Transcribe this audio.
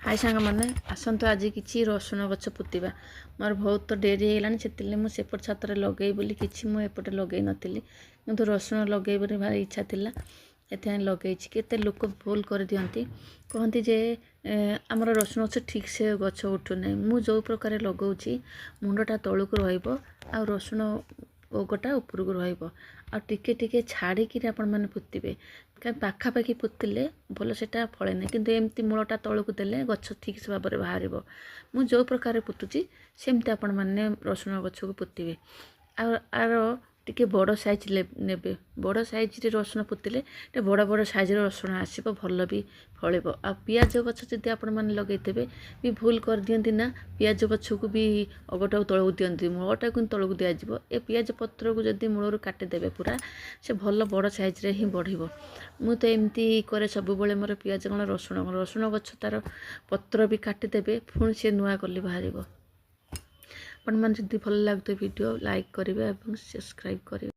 हाय सांग मैंने आसतु आज कि रसुण गछ पुतिबा मोर बहुत डेरी होगलानी से मुझे सेपट छातर लगे बोली कि मुझे लगे नी कि रसुण लगे भारी इच्छा थिला एथे लगे केते लोक भूल कर दियंती कहती जे आमर रसुण गछ ठीक से गछ उठुना मु जो प्रकार लगाऊँ मुंडटा तौक रहा रसुण ओगटा उपरକୁ ରହିବ ଆଉ ଟିକେ ଛାଡ଼ିକିରି ଆପଣମାନେ ପୋତିବେ କାରଣ ପାଖାପାଖି ପୋତିଲେ ଭଲ ସେଟା ଫଳେ ନାହିଁ କିନ୍ତୁ ଏମିତି ମୂଳଟା ତଳକୁ ଦେଲେ ଗଛ ଠିକ୍ ସେ ଭାବରେ ବାହାରିବ। ମୁଁ ଯେଉଁ ପ୍ରକାର ପୋତୁଛି ସେମିତି ଆପଣମାନେ ରସୁଣ ଗଛକୁ ପୋତିବେ। ଆଉ ଆର ଟିକେ ବଡ଼ ସାଇଜ୍ ନେବେ ବଡ଼ ସାଇଜ୍ରେ ରସୁଣ ପୋତିଲେ ଟିକେ ବଡ଼ ସାଇଜ୍ର ରସୁଣ ଆସିବ ଭଲ ବି ଫଳିବ। ଆଉ ପିଆଜ ଗଛ ଯଦି ଆପଣମାନେ ଲଗେଇଥିବେ ବି ଭୁଲ କରିଦିଅନ୍ତି ନା ପିଆଜ ଗଛକୁ ବି ଅଗଟାକୁ ତଳକୁ ଦିଅନ୍ତି ମୂଳଟାକୁ ତଳକୁ ଦିଆଯିବ। ଏ ପିଆଜ ପତ୍ରକୁ ଯଦି ମୂଳରୁ କାଟିଦେବେ ପୁରା ସେ ଭଲ ବଡ଼ ସାଇଜ୍ରେ ହିଁ ବଢ଼ିବ। ମୁଁ ତ ଏମିତି କରେ ସବୁବେଳେ ମୋର ପିଆଜ କ'ଣ ରସୁଣ ଗଛ ତାର ପତ୍ର ବି କାଟିଦେବେ ପୁଣି ସେ ନୂଆ କଲି ବାହାରିବ। ଆପଣମାନେ ଯଦି ଭଲ ଲାଗୁଥିବ ଭିଡ଼ିଓ ଲାଇକ୍ କରିବେ ଏବଂ ସବସ୍କ୍ରାଇବ୍ କରିବେ।